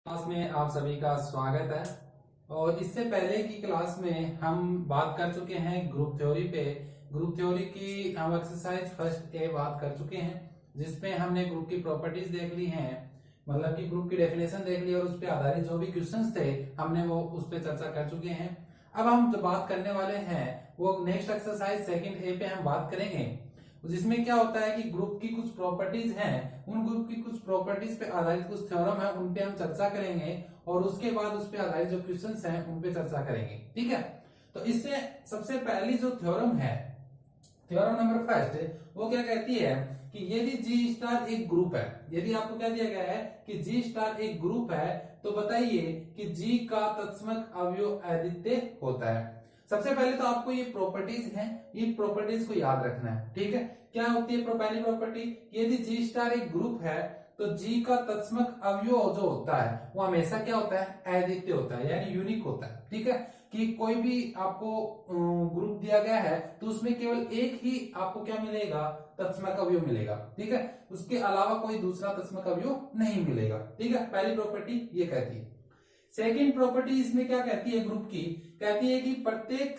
Class में आप सभी का स्वागत है। और इससे पहले की क्लास में हम बात कर चुके हैं ग्रुप थ्योरी पे। ग्रुप थ्योरी की हम एक्सरसाइज फर्स्ट ए बात कर चुके हैं, जिसमें हमने ग्रुप की प्रॉपर्टीज देख ली हैं, मतलब कि ग्रुप की डेफिनेशन देख ली और उस पर आधारित जो भी क्वेश्चंस थे हमने वो उस पर चर्चा कर चुके हैं। अब हम जो बात करने वाले हैं वो नेक्स्ट एक्सरसाइज सेकंड ए पे हम बात करेंगे, जिसमें क्या होता है कि ग्रुप की कुछ प्रॉपर्टीज हैं, उन ग्रुप की कुछ प्रॉपर्टीज पे आधारित कुछ थ्योरम है, उन पे हम चर्चा करेंगे और उसके बाद उस पे आधारित जो क्वेश्चंस हैं उन पे चर्चा करेंगे। ठीक है, तो इससे सबसे पहली जो थ्योरम है, थ्योरम नंबर फर्स्ट, वो क्या कहती है कि यदि जी स्टार एक ग्रुप है, यदि आपको क्या दिया गया है कि जी स्टार एक ग्रुप है, तो बताइए कि जी का तत्समक अवयव अद्वितीय होता है। सबसे पहले तो आपको ये प्रॉपर्टीज हैं, ये प्रॉपर्टीज को याद रखना है। ठीक है, क्या होती है पहली प्रॉपर्टी, यदि जी स्टार एक ग्रुप है तो जी का तत्समक अवयव जो होता है वो हमेशा क्या होता है, अद्वितीय होता है, यानी यूनिक होता है। ठीक है, कि कोई भी आपको ग्रुप दिया गया है तो उसमें केवल एक ही आपको क्या मिलेगा, तत्समक अवयव मिलेगा। ठीक है, उसके अलावा कोई दूसरा तत्समक अवयव नहीं मिलेगा। ठीक है, पहली प्रॉपर्टी ये कहती है। सेकंड प्रॉपर्टी इसमें क्या कहती है, ग्रुप की कहती है कि प्रत्येक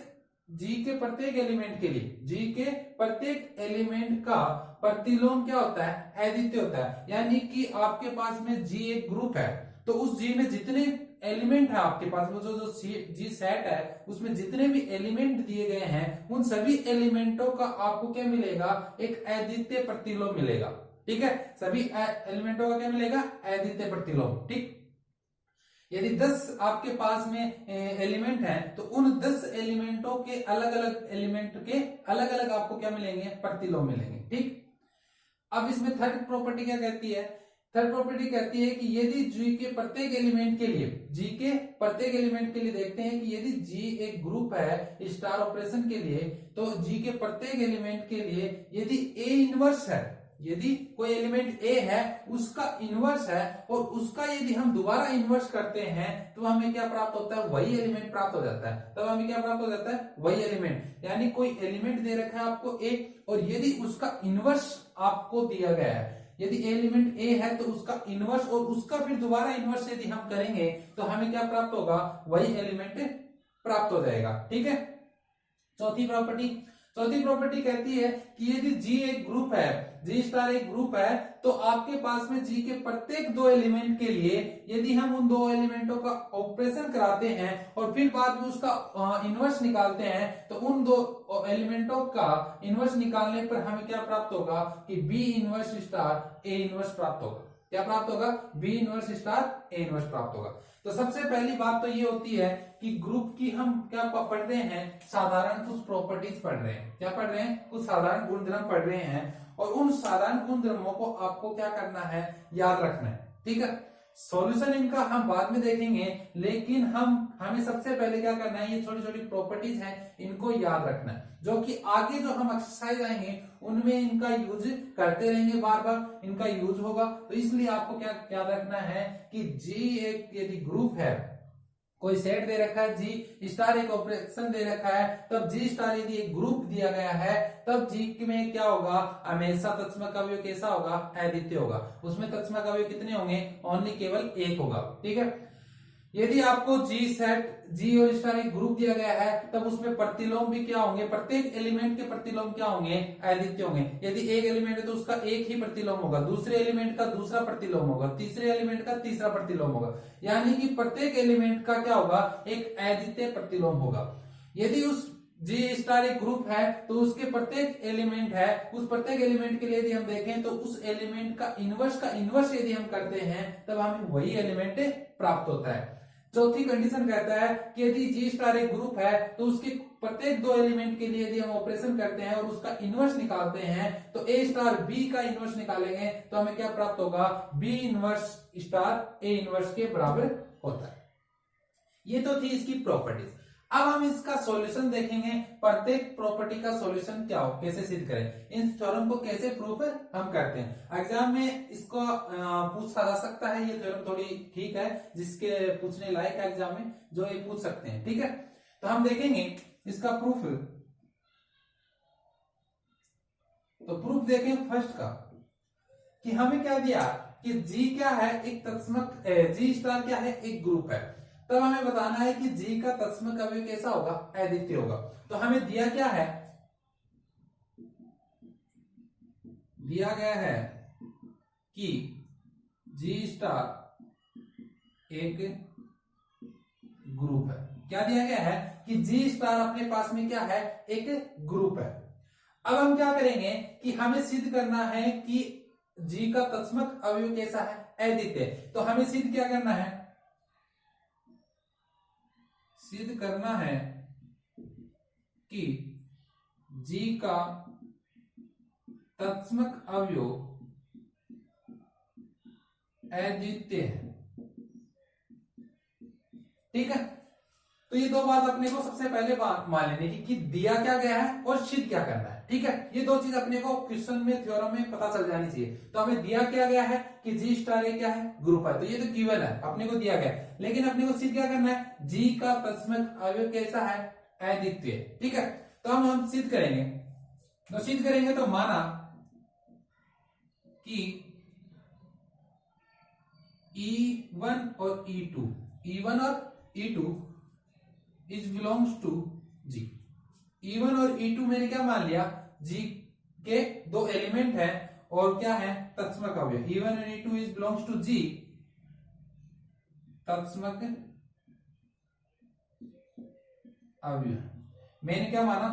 जी के प्रत्येक एलिमेंट के लिए, जी के प्रत्येक एलिमेंट का प्रतिलोम क्या होता है, अद्वितीय होता है। यानी कि आपके पास में जी एक ग्रुप है तो उस जी में जितने एलिमेंट है आपके पास, वो जो जी सेट है उसमें जितने भी एलिमेंट दिए गए हैं उन सभी एलिमेंटों का आपको क्या मिलेगा, एक अद्वितीय प्रतिलोम मिलेगा। ठीक है, सभी एलिमेंटों का क्या मिलेगा, अद्वितीय प्रतिलोम। ठीक, यदि 10 आपके पास में एलिमेंट हैं तो उन 10 एलिमेंटों के अलग अलग एलिमेंट के अलग अलग आपको क्या मिलेंगे, प्रतिलोम मिलेंगे। ठीक, अब इसमें थर्ड प्रॉपर्टी क्या कहती है, थर्ड प्रॉपर्टी कहती है कि यदि जी के प्रत्येक एलिमेंट के लिए, जी के प्रत्येक एलिमेंट के लिए देखते हैं कि यदि जी एक ग्रुप है स्टार ऑपरेशन के लिए, तो जी के प्रत्येक एलिमेंट के लिए यदि ए इनवर्स है, यदि कोई एलिमेंट ए है उसका इनवर्स है और उसका यदि हम दोबारा इनवर्स करते हैं तो हमें क्या प्राप्त होता है, वही एलिमेंट प्राप्त हो जाता है। तब हमें क्या प्राप्त हो जाता है, वही एलिमेंट। यानी कोई एलिमेंट दे रखा है आपको ए और यदि उसका इनवर्स आपको दिया गया है, यदि एलिमेंट ए है तो उसका इनवर्स और उसका फिर दोबारा इनवर्स यदि हम करेंगे तो हमें क्या प्राप्त होगा, वही एलिमेंट प्राप्त हो जाएगा। ठीक है, चौथी प्रॉपर्टी, चौथी प्रॉपर्टी कहती है कि यदि जी एक ग्रुप है, जी स्टार एक ग्रुप है, तो आपके पास में जी के प्रत्येक दो एलिमेंट के लिए यदि हम उन दो एलिमेंटों का ऑपरेशन कराते हैं और फिर बाद में उसका इनवर्स निकालते हैं तो उन दो एलिमेंटों का इनवर्स निकालने पर हमें क्या प्राप्त होगा कि B inverse star A inverse प्राप्त होगा। क्या प्राप्त होगा, B inverse star A inverse प्राप्त होगा। तो सबसे पहली बात तो ये होती है कि ग्रुप की हम क्या पढ़ रहे हैं, साधारण कुछ प्रॉपर्टीज पढ़ रहे हैं। क्या पढ़ रहे हैं, कुछ साधारण गुणधर्म पढ़ रहे हैं और उन साधारण गुणधर्मों को आपको क्या करना है, याद रखना है। ठीक है, सॉल्यूशन इनका हम बाद में देखेंगे, लेकिन हमें सबसे पहले क्या करना है, ये छोटी छोटी प्रॉपर्टीज हैं इनको याद रखना है, जो कि आगे जो हम एक्सरसाइज आएंगे उनमें इनका यूज करते रहेंगे, बार बार इनका यूज होगा। तो इसलिए आपको क्या याद रखना है कि जी एक यदि ग्रुप है, कोई सेट दे रखा है, जी स्टार एक ऑपरेशन दे रखा है, तब जी स्टार यदि एक ग्रुप दिया गया है तब जी में क्या होगा, हमेशा तत्समक अवयव कैसा होगा, अद्वितीय होगा। उसमें तत्समक अवयव कितने होंगे, ओनली केवल एक होगा। ठीक है, यदि आपको जी सेट, जी और स्टार एक ग्रुप दिया गया है तब उसमें प्रतिलोम भी क्या होंगे, प्रत्येक एलिमेंट के प्रतिलोम क्या होंगे, अद्वितीय होंगे। यदि एक एलिमेंट है तो उसका एक ही प्रतिलोम होगा, दूसरे एलिमेंट का दूसरा प्रतिलोम होगा, तीसरे एलिमेंट का तीसरा प्रतिलोम होगा। यानी कि प्रत्येक एलिमेंट का क्या होगा, एक अद्वितीय प्रतिलोम होगा। यदि उस जी स्टार एक ग्रुप है तो उसके प्रत्येक एलिमेंट है, उस प्रत्येक एलिमेंट के लिए यदि हम देखें तो उस एलिमेंट का इनवर्स यदि हम करते हैं तब हमें वही एलिमेंट प्राप्त होता है। चौथी कंडीशन कहता है कि यदि जी स्टार एक ग्रुप है तो उसके प्रत्येक दो एलिमेंट के लिए यदि हम ऑपरेशन करते हैं और उसका इनवर्स निकालते हैं तो ए स्टार बी का इनवर्स निकालेंगे तो हमें क्या प्राप्त होगा, B inverse star A inverse के बराबर होता है। ये तो थी इसकी प्रॉपर्टीज। अब हम इसका सॉल्यूशन देखेंगे, प्रत्येक प्रॉपर्टी का सॉल्यूशन क्या हो, कैसे सिद्ध करें, इन थ्योरम को कैसे प्रूफ हम करते हैं। एग्जाम में इसको पूछा जा सकता है, ये थ्योरम थोड़ी ठीक है जिसके पूछने लायक है एग्जाम में, जो ये पूछ सकते हैं। ठीक है, तो हम देखेंगे इसका प्रूफ। तो प्रूफ देखें फर्स्ट का कि हमें क्या दिया कि जी क्या है, एक तत्समक, जी स्टार क्या है, एक ग्रुप है। तब हमें बताना है कि जी का तत्समक अवयव कैसा होगा, अद्वितीय होगा। तो हमें दिया क्या है, दिया गया है कि जी स्टार एक ग्रुप है। क्या दिया गया है कि जी स्टार अपने पास में क्या है, एक ग्रुप है। अब हम क्या करेंगे कि हमें सिद्ध करना है कि जी का तत्समक अवयव कैसा है, अद्वितीय। तो हमें सिद्ध क्या करना है, सिद्ध करना है कि जी का तत्समक अवयव अद्वितीय है। ठीक है, तो ये दो बात अपने को सबसे पहले मान लेने की कि दिया क्या गया है और सिद्ध क्या करना है। ठीक है, ये दो चीज अपने को क्वेश्चन में, थ्योरम में पता चल जानी चाहिए। तो हमें दिया क्या गया है कि जी स्टार क्या है, ग्रुप है। तो ये तो गिवन है, अपने को दिया गया है। लेकिन अपने को सिद्ध क्या करना है, जी का तत्समक अवयव कैसा है, अद्वितीय। ठीक है, तो हम सिद्ध करेंगे। तो सिद्ध करेंगे तो माना कि E1 और E2, E1 और E2 is belongs to ji. E1 और E2 मैंने क्या मान लिया, जी के दो एलिमेंट है और क्या है, तत्समक अवयव। E1 और E2 इज बिलोंग्स टू जी, तत्समक अवयव। मैंने क्या माना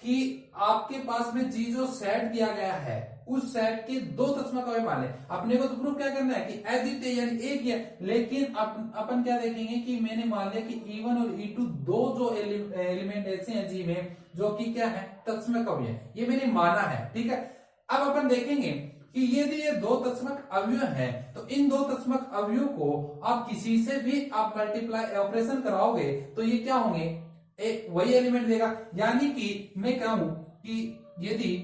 कि आपके पास में जी जो सेट दिया गया है उस सेट के दो तत्समक अवयव मान ले। अपने को तो प्रूफ क्या करना है कि अद्वितीय यानी एक ही है। लेकिन अपन क्या देखेंगे कि मैंने मान लिया कि E1 और E2 दो जो एलिमेंट ऐसे हैं जी में जो कि क्या है, तत्समक अवयव, ये मैंने माना है। ठीक है, अब अपन देखेंगे कि यदि ये दो तत्समक अवयव हैं तो इन दो तत्समक अवयव को आप किसी से भी आप मल्टीप्लाई ऑपरेशन कराओगे तो ये क्या होंगे, एक वही एलिमेंट देगा। यानी कि मैं कहूं कि यदि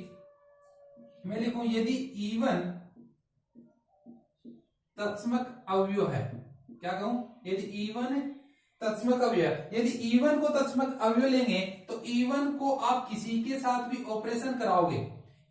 मैं लिखूं यदि E1 तत्समक अवयव है, क्या कहूं, यदि E1 तत्समक अवयव, यदि E1 को तत्समक अवयव लेंगे तो E1 को आप किसी के साथ भी ऑपरेशन कराओगे,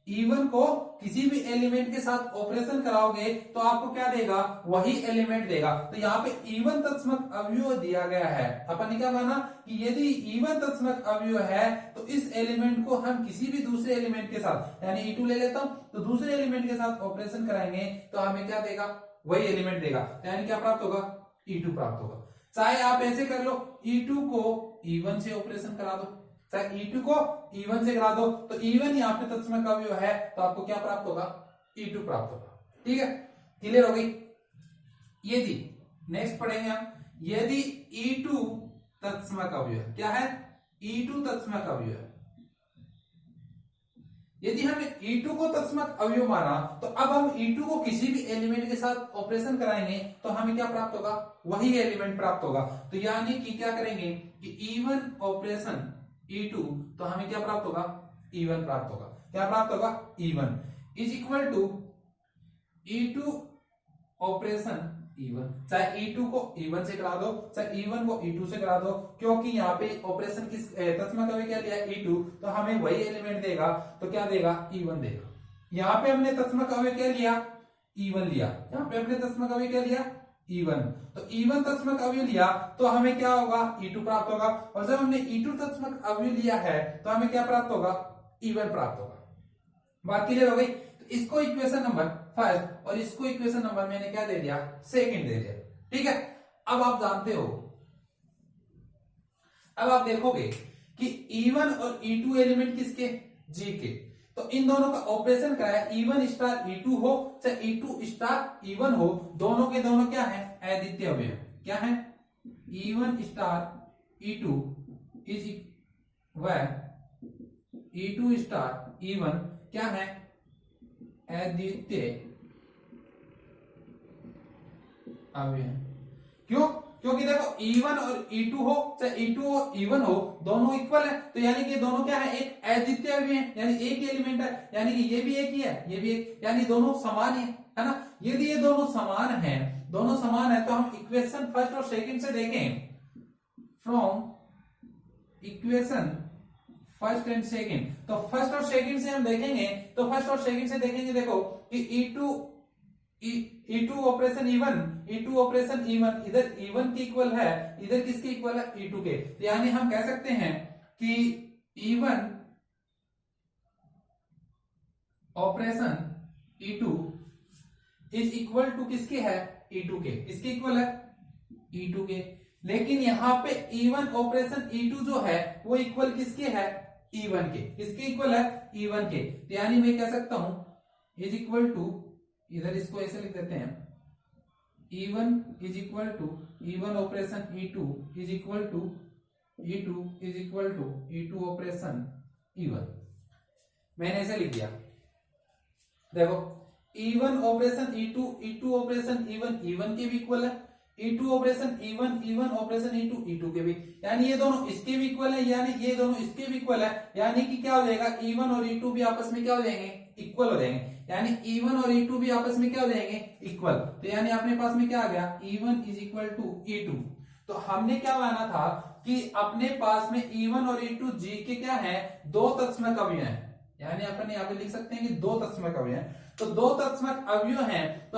E1 को किसी भी एलिमेंट के साथ ऑपरेशन कराओगे तो आपको क्या देगा, वही एलिमेंट देगा। तो यहाँ पे E1 तत्समक अवयव दिया गया है। अपन ने क्या माना कि यदि E1 तत्समक अवयव है तो इस एलिमेंट को हम किसी भी दूसरे एलिमेंट के साथ, यानी E2 ले लेता हूं, तो दूसरे एलिमेंट के साथ ऑपरेशन कराएंगे तो हमें क्या देगा, वही एलिमेंट देगा। यानी क्या प्राप्त होगा, E2 प्राप्त होगा। चाहे आप ऐसे कर लो, E2 को E1 से ऑपरेशन करा दो, चाहे E2 को E1 से करा दो, तो E1 यहाँ पे तत्समक अवयव है तो आपको क्या प्राप्त होगा, E2 प्राप्त होगा। ठीक है, क्लियर हो गई। यदि नेक्स्ट पढ़ेंगे हम, यदि E2 तत्समक अवयव, क्या है, E2 तत्समक अवयव, यदि हमने E2 को तत्समक अवयव माना तो अब हम E2 को किसी भी एलिमेंट के साथ ऑपरेशन कराएंगे तो हमें क्या प्राप्त होगा, वही एलिमेंट प्राप्त होगा। तो यानी कि क्या करेंगे कि E1 ऑपरेशन E2 तो हमें क्या प्राप्त होगा, E1 प्राप्त होगा। क्या प्राप्त होगा, E1 is equal to E2 operation E1। चाहे E2 को E1 से करा दो, चाहे E1 को E2 से करा दो, क्योंकि यहाँ पे ऑपरेशन किस तत्समक अवयव क्या लिया, E2, तो हमें वही एलिमेंट देगा। तो क्या देगा, E1 देगा। यहाँ पे हमने तत्समक अवयव क्या लिया, E1 लिया। यहाँ पे हमने तत्समक अवयव क्या लिया, E1। तो E1 तत्समक अवयव लिया तो हमें क्या होगा, E2 प्राप्त होगा। और जब हमने E2 तत्समक अवयव लिया है तो हमें क्या प्राप्त होगा, E1 प्राप्त होगा। बात क्लियर हो गई। तो इसको इक्वेशन नंबर फर्स्ट और इसको इक्वेशन नंबर मैंने क्या दे दिया, सेकंड दे दिया। ठीक है, अब आप जानते हो, अब आप देखोगे कि E1 और E2 एलिमेंट किसके, जी के। तो इन दोनों का ऑपरेशन क्या है, E1 स्टार E2 हो चाहे E2 स्टार E1 हो, दोनों के दोनों क्या है, अद्वितीय अवयव। क्या है, E1 स्टार E2 इज व E2 स्टार E1 क्या है, अद्वितीय अवयव। क्यों, क्योंकि देखो E1 और E2 हो चाहे E2 और E1 हो, दोनों इक्वल है। तो यानी कि दोनों क्या है, एक अद्वितीय अवयव है, यानी एक ही एलिमेंट है। यानी कि ये भी एक ही है, ये भी एक, यानी दोनों समान है ना। यदि ये दोनों समान हैं, दोनों समान है तो हम इक्वेशन फर्स्ट और सेकंड से देखें, from equation first and second. तो फर्स्ट और सेकंड से हम देखेंगे, तो फर्स्ट और सेकंड से देखेंगे, देखो कि E2 E2 operation E1, E2 operation E1 इधर E1 के इक्वल है, इधर किसके इक्वल है, E2 के। यानी हम कह सकते हैं कि E1 operation E2 is equal to किसके है, E2 के। किसके इक्वल है, E2 के। लेकिन यहां पे E1 ऑपरेशन E2 जो है वो इक्वल किसके है, E1 के। किसके इक्वल है, E1 के। तो यानी मैं कह सकता हूं इज इक्वल टू, इधर इसको ऐसे लिख देते हैं, E1 is equal to E1 operation E2 is equal to E2 is equal to E2 operation E1। मैंने ऐसे लिख दिया। देखो E1 operation E2, E2 operation E1, E1 के भी इक्वल है। E2 operation E1, E1 operation E2, E2 के भी। यानी ये दोनों इसके भी इक्वल है, यानी ये दोनों इसके भी इक्वल है। यानी कि क्या हो जाएगा, E1 और E2 भी आपस में क्या हो जाएंगे, इक्वल हो जाएंगे। यानी E1 और E2 भी आपस में क्या हो जाएंगे, इक्वल। तो यानी अपने पास में क्या आ गया, E1 is equal to E2। तो हमने क्या माना था कि अपने पास में E1 और E2 जी के क्या है, दो तत्समक अवयव हैं। यानी अपन यहाँ पे लिख सकते हैं कि दो तत्समक अवयव हैं। तो दो तत्समक अवयव हैं, तो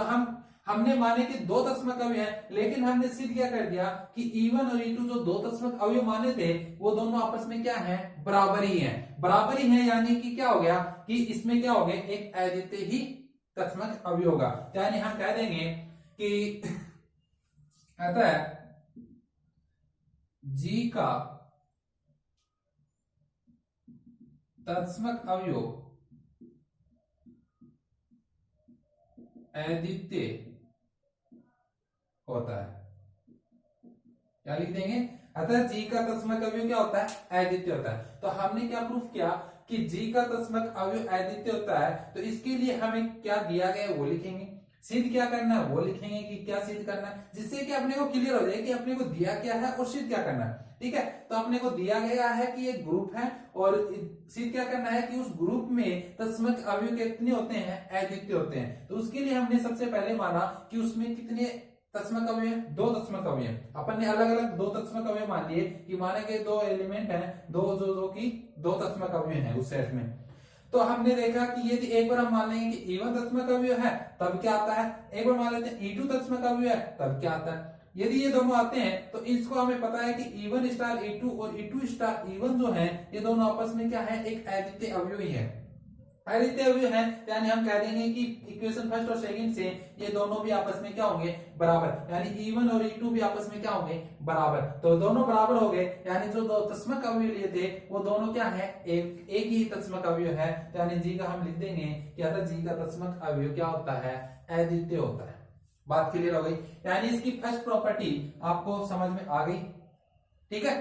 हमने माने कि दो तत्समक अवयव हैं, लेकिन हमने सिद्ध क्या कर दिया कि E1 और E2 जो दो तत्समक अवयव माने थे वो दोनों आपस में क्या है, बराबर ही हैं। बराबर ही हैं, यानी कि क्या हो गया कि इसमें क्या हो गया, एक अद्वितीय ही तत्समक अवयव होगा। यानी हम कह देंगे कि अतः G का तत्समक अवयव अद्वितीय होता है। क्या लिख देंगे, अतः G का तत्समक अवयव क्या होता है, अद्वितीय होता है। तो हमने क्या प्रूफ किया कि G का तत्समक अवयव अद्वितीय होता है। तो इसके लिए हमें क्या दिया गया है वो लिखेंगे, सिद्ध क्या करना है वो लिखेंगे कि क्या सिद्ध करना है, जिससे कि अपने को क्लियर हो जाए कि अपने को दिया क्या है और सिद्ध क्या करना है। ठीक है, तो अपने को दिया गया है कि एक ग्रुप है और सिद्ध क्या करना है कि उस ग्रुप में तत्समक अवयव कितने होते हैं, अद्वितीय होते हैं। तो उसके लिए हमने सबसे पहले माना कि उसमें कितने तत्समक अवयव, दो तत्समक अवयव। अपन ने अलग अलग दो तत्समक अवयव मान लिए कि माने के दो एलिमेंट हैं, दो जो की दो तत्समक अवयव हैं उस सेट में। तो हमने देखा कि यदि एक बार हम मान लेंगे कि E1 तत्समक अवयव है तब क्या आता है, एक बार मान लेते हैं E2 तत्समक अवयव है तब क्या आता है। यदि ये दोनों आते हैं तो इसको हमें पता है कि E1 स्टार E2 और E2 स्टार E1 जो है ये दोनों आपस में क्या है, एक अद्वितीय अवयव ही है, अद्वितीय अवयव है। यानी हम कह देंगे कि इक्वेशन फर्स्ट और सेकंड से ये दोनों भी आपस में क्या होंगे, बराबर। यानी E1 और E2 भी आपस में क्या होंगे, बराबर। तो दोनों बराबर हो गए, यानी जो दो तत्समक अवयव लिए थे वो दोनों क्या है, एक ही तत्समक अवयव है। तो यानी जी का हम लिख देंगे कि अतः जी का तत्समक अवयव क्या होता है, अद्वितीय होता है। बात क्लियर हो गई। यानी इसकी फर्स्ट प्रॉपर्टी आपको समझ में आ गई। ठीक है,